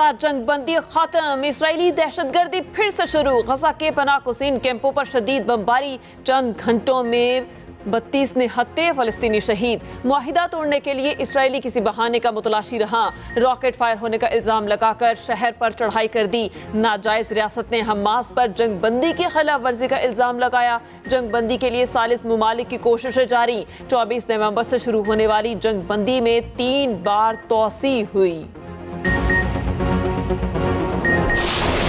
गजा जंगबंदी खत्म, इसराइली दहशतगर्दी फिर से शुरू। गजा के पनाह कुसीन कैंपों पर शदीद बमबारी, चंद घंटों में 32 निहत्ते फलस्तीनी शहीद। मुआहिदा तोड़ने के लिए इसराइली किसी बहाने का मुतलाशी रहा। रॉकेट फायर होने का इल्जाम लगाकर शहर पर चढ़ाई कर दी। नाजायज रियासत ने हमास पर जंगबंदी की खिलाफ वर्जी का इल्जाम लगाया। जंगबंदी के लिए सालिस मुमालिक की कोशिशें जारी। 24 नवंबर से शुरू होने वाली जंगबंदी में 3 बार तोसी हुई।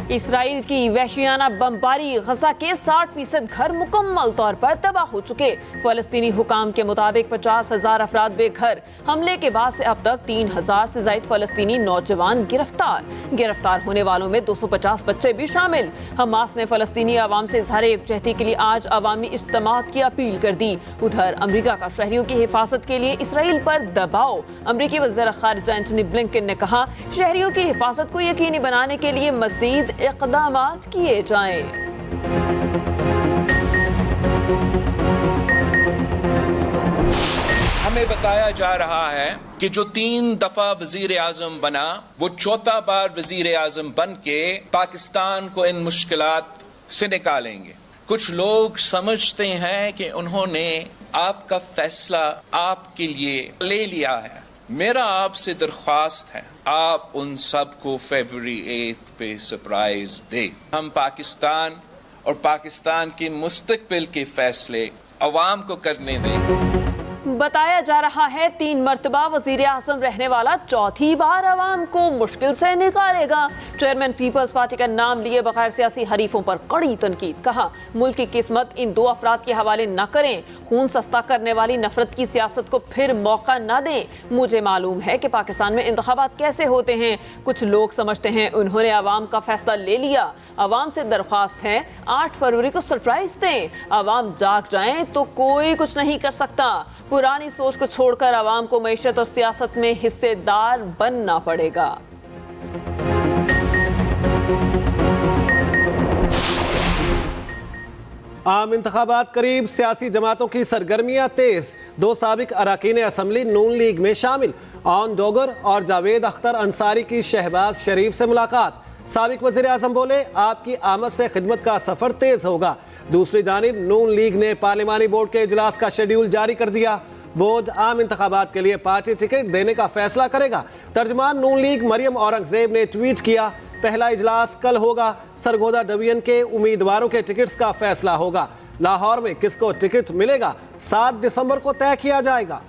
इसराइल की वहशियाना बमबारी, गजा के 60% घर मुकम्मल तौर पर तबाह हो चुके। फलस्तीनी हुकाम के मुताबिक 50,000 अफराद बेघर। हमले के बाद से अब तक 3,000 से ज्यादा फलस्तीनी नौजवान गिरफ्तार होने वालों में 250 बच्चे भी शामिल। हमास ने फलस्तीनी अवाम से इजहार यकजहती के लिए आज अवामी इज्तिमात की अपील कर दी। उधर अमरीका का शहरियों की हिफाजत के लिए इसराइल पर दबाव। अमरीकी वज़ीर ख़ारिजा एंटनी ब्लिंकन ने कहा, शहरियों की हिफाजत को यकीनी बनाने के लिए मज़ीद इक़दामात किए जाएं। हमें बताया जा रहा है कि जो 3 दफा वजीर आजम बना, वो 4था बार वजीर आजम बन के पाकिस्तान को इन मुश्किलात से निकालेंगे। कुछ लोग समझते हैं कि उन्होंने आपका फैसला आपके लिए ले लिया है। मेरा आपसे दरख्वास्त है, आप उन सब को फरवरी 8 पे सरप्राइज दे। हम पाकिस्तान और पाकिस्तान के मुस्तकबिल के फैसले अवाम को करने दें। बताया जा रहा है 3 मरतबा वजीर आजम रहने वाला 4थी बार अवाम को मुश्किल से निकालेगा। चेयरमैन पीपल्स पार्टी का नाम लिए बगैर सियासी हरीफों पर कड़ी तनकीद। कहा, मुल्क की किस्मत इन 2 अफराद के हवाले न करें। खून सस्ता करने वाली नफरत की सियासत को फिर मौका न दें। मुझे मालूम है कि पाकिस्तान में इंतखाबात कैसे होते हैं। कुछ लोग समझते हैं उन्होंने अवाम का फैसला ले लिया। अवाम से दरख्वास्त है 8 फरवरी को सरप्राइज दें। अवाम जाग जाएं तो कोई कुछ नहीं कर सकता। पुरानी सोच को छोड़कर अवाम को मईशत और सियासत में हिस्सेदार बनना पड़ेगा। आम इंतखाबात करीब, सियासी जमातों की सरगर्मियां तेज। 2 साबिक अरकान असम्बली नून लीग में शामिल। ऑन डोगर और जावेद अख्तर अंसारी की शहबाज शरीफ से मुलाकात। साबिक वज़ीर आज़म बोले, आपकी आमद से खिदमत का सफर तेज होगा। दूसरी जानिब नून लीग ने पार्लिमानी बोर्ड के इजलास का शेड्यूल जारी कर दिया। बोर्ड आम इंतखाबात के लिए पार्टी टिकट देने का फैसला करेगा। तर्जमान नून लीग मरियम औरंगजेब ने ट्वीट किया, पहला इजलास कल होगा। सरगोदा डिवीजन के उम्मीदवारों के टिकट्स का फैसला होगा। लाहौर में किसको टिकट मिलेगा 7 दिसंबर को तय किया जाएगा।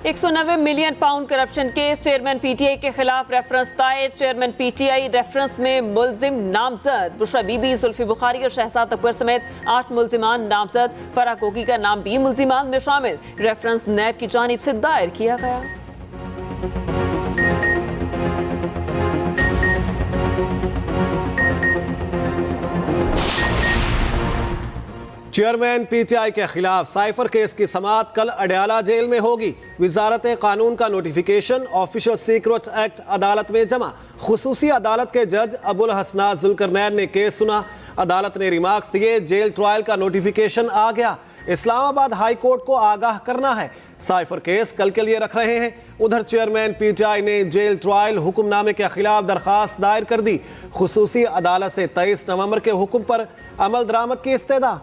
£190 million corruption case, chairman PTI के खिलाफ रेफरेंस दायर। चेयरमैन पीटीआई रेफरेंस में मुल्जिम नामजद। बुशरा बीबी, जुल्फी बुखारी और शहजाद अकबर समेत 8 मुल्जिमान नामजद। फराह कोकी का नाम भी मुल्जिमान में शामिल। रेफरेंस नैब की जानिब से दायर किया गया। चेयरमैन पीटीआई के खिलाफ साइफर केस की समाअत कल अडयाला जेल में होगी। वजारत कानून का नोटिफिकेशन ऑफिशियल सीक्रेट एक्ट अदालत में जमा। खुसूसी अदालत के जज अबुल हसनात जुल्करनैन ने केस सुना। अदालत ने रिमार्क्स दिए, जेल ट्रायल का नोटिफिकेशन आ गया। इस्लामाबाद हाई कोर्ट को आगाह करना है। साइफर केस कल के लिए रख रहे हैं। उधर चेयरमैन पीटीआई ने जेल ट्रायल हुक्मनामे के खिलाफ दरखास्त दायर कर दी। खुसूसी अदालत से 23 नवंबर के हुक्म पर अमल दरामद की इस्तदा।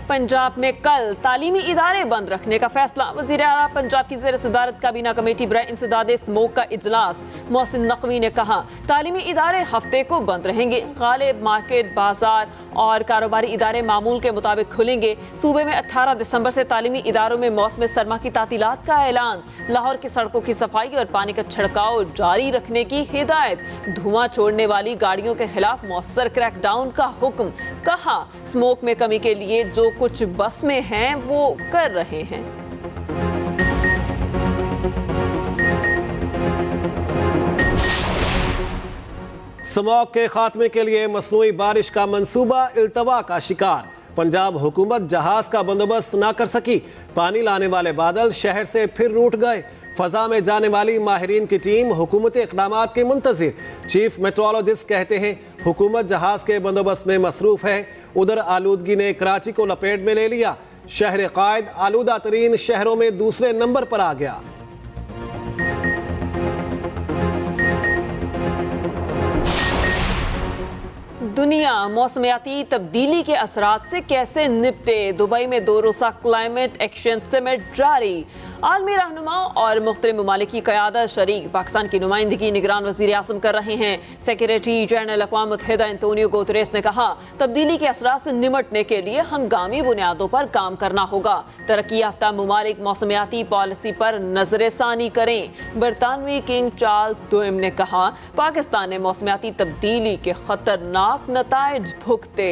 पंजाब में कल तालीमी इदारे बंद रखने का फैसला। वज़ीर आला पंजाब की ज़ेर सदारत काबीना कमेटी बराए इंसदाद स्मोक का इजलास। मोहसिन नकवी ने कहा, तालीमी इदारे हफ्ते को बंद रहेंगे। गालिब, मार्केट, बाजार और कारोबारी इदारे मामूल के मुताबिक खुलेंगे। सूबे में 18 दिसंबर से तालीमी इदारों में मौसम सरमा की तातीलात का ऐलान। लाहौर की सड़कों की सफाई और पानी का छिड़काव जारी रखने की हिदायत। धुआं छोड़ने वाली गाड़ियों के खिलाफ मौसर क्रैकडाउन का हुक्म। कहा, स्मोक में कमी के लिए जो कुछ बस में हैं वो कर रहे हैं। स्मॉग के खात्मे के लिए मसनूई बारिश का मंसूबा इल्तवा का शिकार। पंजाब हुकूमत जहाज का बंदोबस्त ना कर सकी। पानी लाने वाले बादल शहर से फिर रूठ गए। फजा में जाने वाली माहिरीन की टीम हुकूमती इक़दामात के मुंतज़िर। चीफ मेट्रोलॉजिस्ट कहते हैं हुकूमत जहाज़ के बंदोबस्त में मसरूफ़ है। उधर आलूदगी ने कराची को लपेट में ले लिया। शहर कायद आलूदा तरीन शहरों में दूसरे नंबर पर आ गया। दुनिया मौसमियाती तब्दीली के असरात से कैसे निपटे? दुबई में 2 रोज़ा क्लाइमेट एक्शन समिट जारी। आलमी रहनुमा और मुख्तलिफ ममालिक की क़यादत शरीक। पाकिस्तान की नुमाइंदगी निगरान वज़ीर आज़म कर रहे हैं। सेक्रेटरी जनरल अक़वाम मुत्तहिदा एंटोनियो गुतरेस ने कहा तब्दीली के असरात से निमटने के लिए हंगामी बुनियादों पर काम करना होगा। तरक्की याफ्ता ममालिक मौसमियाती पॉलिसी पर नजरसानी करें। बरतानवी किंग चार्ल्स II ने कहा पाकिस्तान ने मौसमियाती तब्दीली के खतरनाक नताइज भुगते।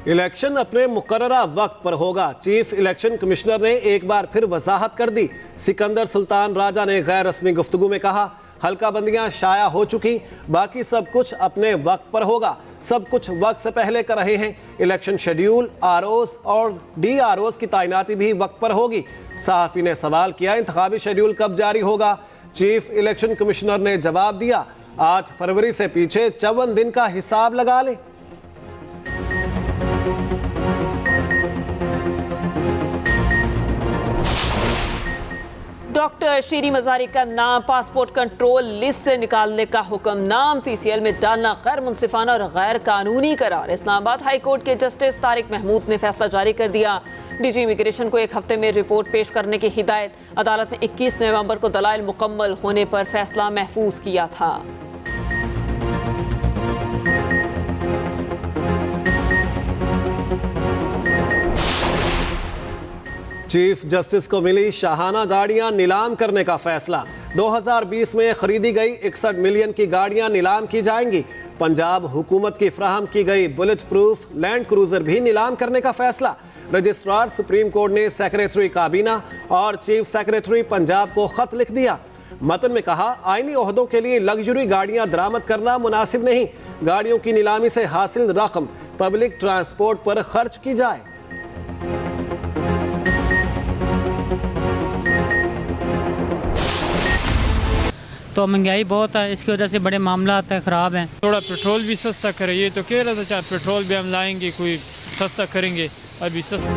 इलेक्शन अपने मुकर्ररा वक्त पर होगा। चीफ इलेक्शन कमिश्नर ने एक बार फिर वजाहत कर दी। सिकंदर सुल्तान राजा ने गैर रस्मी गुफ्तगू में कहा हल्का बंदियां शाया हो चुकी, बाकी सब कुछ अपने वक्त पर होगा। सब कुछ वक्त से पहले कर रहे हैं। इलेक्शन शेड्यूल, आरओस और DROs की तैनाती भी वक्त पर होगी। सहाफ़ी ने सवाल किया इंतखाबी शेड्यूल कब जारी होगा? चीफ इलेक्शन कमिश्नर ने जवाब दिया 8 फरवरी से पीछे 54 दिन का हिसाब लगा लें। डॉक्टर शीरी मजारी का नाम पासपोर्ट कंट्रोल लिस्ट से निकालने का हुक्म। नाम PCL में डालना गैर मुनसिफाना और गैर कानूनी करार। इस्लामाबाद हाई कोर्ट के जस्टिस तारिक महमूद ने फैसला जारी कर दिया। DG इमिग्रेशन को 1 हफ्ते में रिपोर्ट पेश करने की हिदायत। अदालत ने 21 नवंबर को दलाइल मुकम्मल होने पर फैसला महफूज किया था। चीफ जस्टिस को मिली शाहाना गाड़ियां नीलाम करने का फैसला। 2020 में खरीदी गई 61 मिलियन की गाड़ियां नीलाम की जाएंगी। पंजाब हुकूमत की फ्राहम की गई बुलेट प्रूफ लैंड क्रूजर भी नीलाम करने का फैसला। रजिस्ट्रार सुप्रीम कोर्ट ने सेक्रेटरी काबीना और चीफ सेक्रेटरी पंजाब को खत लिख दिया। मतन में कहा आईनी ओहदों के लिए लग्जरी गाड़ियां दरामद करना मुनासिब नहीं। गाड़ियों की नीलामी से हासिल रकम पब्लिक ट्रांसपोर्ट पर खर्च की जाए। तो महंगाई बहुत है, इसकी वजह से बड़े मामला ख़राब हैं। थोड़ा पेट्रोल भी सस्ता करे, ये तो कह रहा था चाहे पेट्रोल भी हम लाएंगे कोई सस्ता करेंगे, अभी सस्ता।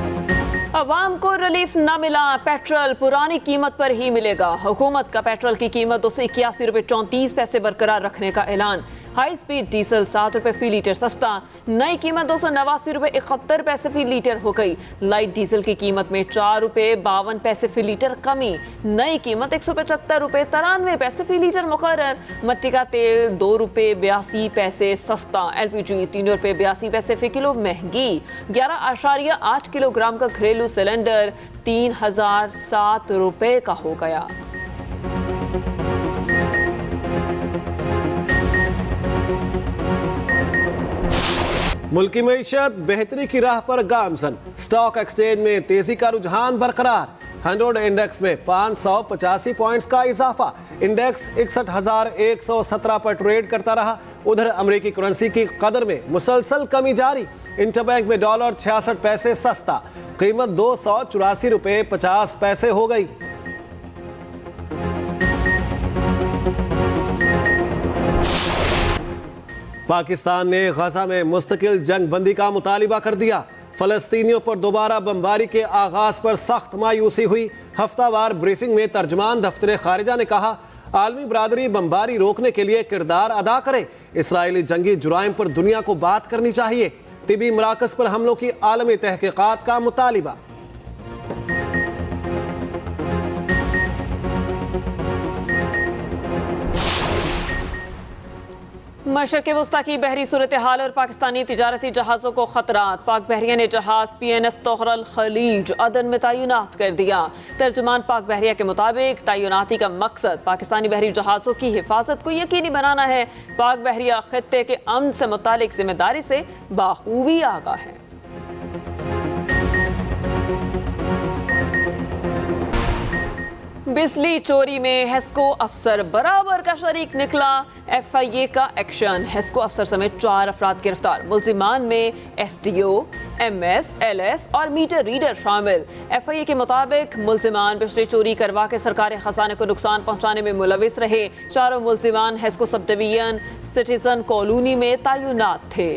अवाम को रिलीफ न मिला, पेट्रोल पुरानी कीमत पर ही मिलेगा। हुकूमत का पेट्रोल की कीमत 281 रुपये 34 पैसे बरकरार रखने का ऐलान। हाई स्पीड डीजल 7 रुपये फी लीटर सस्ता, नई कीमत 289 रुपये 71 पैसे फी लीटर हो गई। लाइट डीजल की कीमत में 4 रुपये 52 पैसे फी लीटर कमी, नई कीमत 175 रुपये 93 पैसे फी लीटर मुकर्रर। मट्टी का तेल 2 रुपये 82 पैसे सस्ता, LPG 3 रुपये 82 पैसे फी किलो महंगी। 11.8 किलोग्राम का घरेलू सिलेंडर 3007 रुपये का हो गया। मुल्की मईशत बेहतरी की राह पर गामजन। स्टॉक एक्सचेंज में तेजी का रुझान बरकरार। 100 इंडेक्स में 585 पॉइंट्स का इजाफा। इंडेक्स 61,117 पर ट्रेड करता रहा। उधर अमेरिकी करेंसी की कदर में मुसलसल कमी जारी। इंटरबैंक में डॉलर 66 पैसे सस्ता, कीमत 284 रुपये 50 पैसे हो गई। पाकिस्तान ने गजा में मुस्तकिल जंग बंदी का मुतालिबा कर दिया। फलस्तीनियों पर दोबारा बमबारी के आगाज पर सख्त मायूसी हुई। हफ्तावार ब्रीफिंग में तर्जमान दफ्तर खारिजा ने कहा आलमी बरादरी बमबारी रोकने के लिए किरदार अदा करे। इसराइली जंगी जुराइम पर दुनिया को बात करनी चाहिए। तिबी मराकज पर हमलों की आलमी तहकीकात का मुतालिबा। मशरक़ वस्ता की बहरी सूरत हाल और पाकिस्तानी तिजारती जहाज़ों को खतरात। पाक बहरिया ने जहाज़ PNS तोहरल खलीज अदन में तैनात कर दिया। तर्जुमान पाक बहरिया के मुताबिक तैनाती का मकसद पाकिस्तानी बहरी जहाज़ों की हिफाजत को यकीनी बनाना है। पाक बहरिया खित्ते के अमन से मुतालिक जिम्मेदारी से बाखूबी आगाह है। बिजली चोरी में हेस्को अफसर बराबर का शरीक निकला। FIA का एक्शन, हेस्को अफसर समेत 4 अफराद गिरफ्तार। मुल्जिमान में SDO, MS, LS और मीटर रीडर शामिल। FIA के मुताबिक मुल्जिमान बिजली चोरी करवा के सरकारी खजाने को नुकसान पहुंचाने में मुलविस रहे। चारों मुल्जिमान HESCO sub division citizen colony में तैनात थे।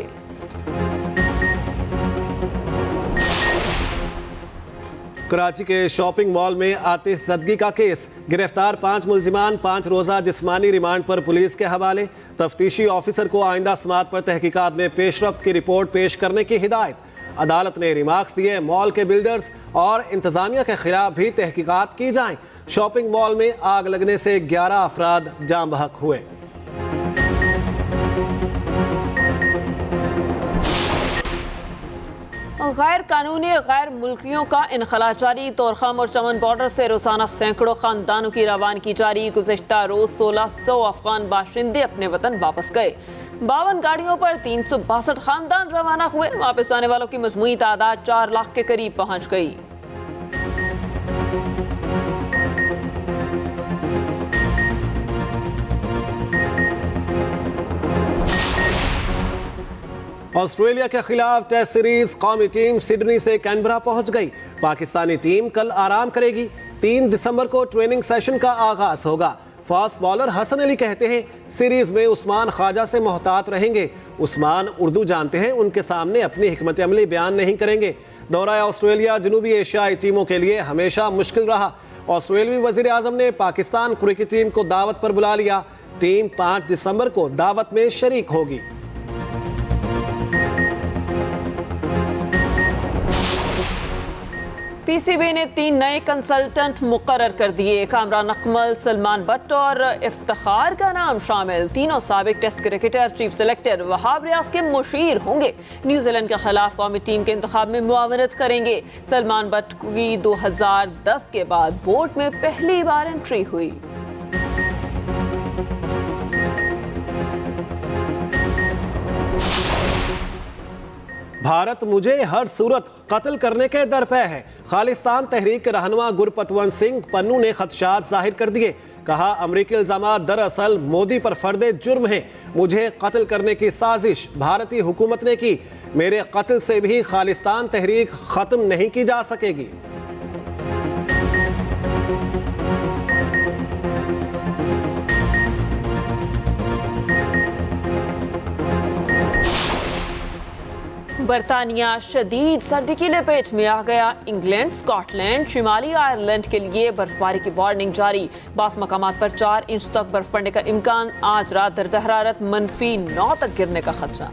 कराची के शॉपिंग मॉल में आतिशज़दगी का केस, गिरफ्तार 5 मुल्जिमान 5 रोज़ा जिस्मानी रिमांड पर पुलिस के हवाले। तफ्तीशी ऑफिसर को आइंदा समात पर तहकीकात में पेशरफ्त की रिपोर्ट पेश करने की हिदायत। अदालत ने रिमार्क्स दिए मॉल के बिल्डर्स और इंतजामिया के खिलाफ भी तहकीकात की जाएं। शॉपिंग मॉल में आग लगने से 11 अफराद जाम बहक हुए। गैर कानूनी गैर मुल्कियों का इनखला जारी। तोरखम और चमन बॉर्डर से रोजाना सैकड़ों खानदानों की रवानगी जारी। गुज़िश्ता रोज 1600 अफगान बाशिंदे अपने वतन वापस गए। 52 गाड़ियों पर 362 खानदान रवाना हुए। वापस आने वालों की मजमूई तादाद 4 लाख के करीब पहुंच गई। ऑस्ट्रेलिया के खिलाफ टेस्ट सीरीज कौमी टीम सिडनी से कैनबरा पहुंच गई। पाकिस्तानी टीम कल आराम करेगी। 3 दिसंबर को ट्रेनिंग सेशन का आगाज होगा। फास्ट बॉलर हसन अली कहते हैं सीरीज में उस्मान ख्वाजा से मोहतात रहेंगे। उस्मान उर्दू जानते हैं, उनके सामने अपनी हिकमत अमली बयान नहीं करेंगे। दौरा ऑस्ट्रेलिया जनूबी एशियाई टीमों के लिए हमेशा मुश्किल रहा। ऑस्ट्रेलियाई वजीर आजम ने पाकिस्तान क्रिकेट टीम को दावत पर बुला लिया। टीम 5 दिसंबर को दावत में शरीक होगी। पीसीबी ने 3 नए कंसल्टेंट मुकर्रर कर दिए। कामरान अकमल, सलमान भट्ट और इफ्तिखार का नाम शामिल। तीनों साबिक test cricketer chief selector Wahab Riaz के मुशीर होंगे। न्यूजीलैंड के खिलाफ कौमी टीम के इंतखाब में मुआवनत करेंगे। सलमान भट्ट की 2010 के बाद बोर्ड में पहली बार एंट्री हुई। भारत मुझे हर सूरत कत्ल करने के दर पे है। खालिस्तान तहरीक के रहनुमा गुरपतवंत सिंह पन्नू ने खदशात जाहिर कर दिए। कहा अमरीकी इल्जामात दरअसल मोदी पर फर्दे जुर्म है। मुझे कत्ल करने की साजिश भारतीय हुकूमत ने की। मेरे कत्ल से भी खालिस्तान तहरीक खत्म नहीं की जा सकेगी। बरतानिया शदीद सर्दी की लपेट में आ गया। इंग्लैंड, स्कॉटलैंड, शिमाली आयरलैंड के लिए बर्फबारी की वार्निंग जारी। बास मकामात पर 4 इंच तक बर्फ पड़ने का इम्कान। आज रात दर्जा हरारत -9 तक गिरने का खदशा।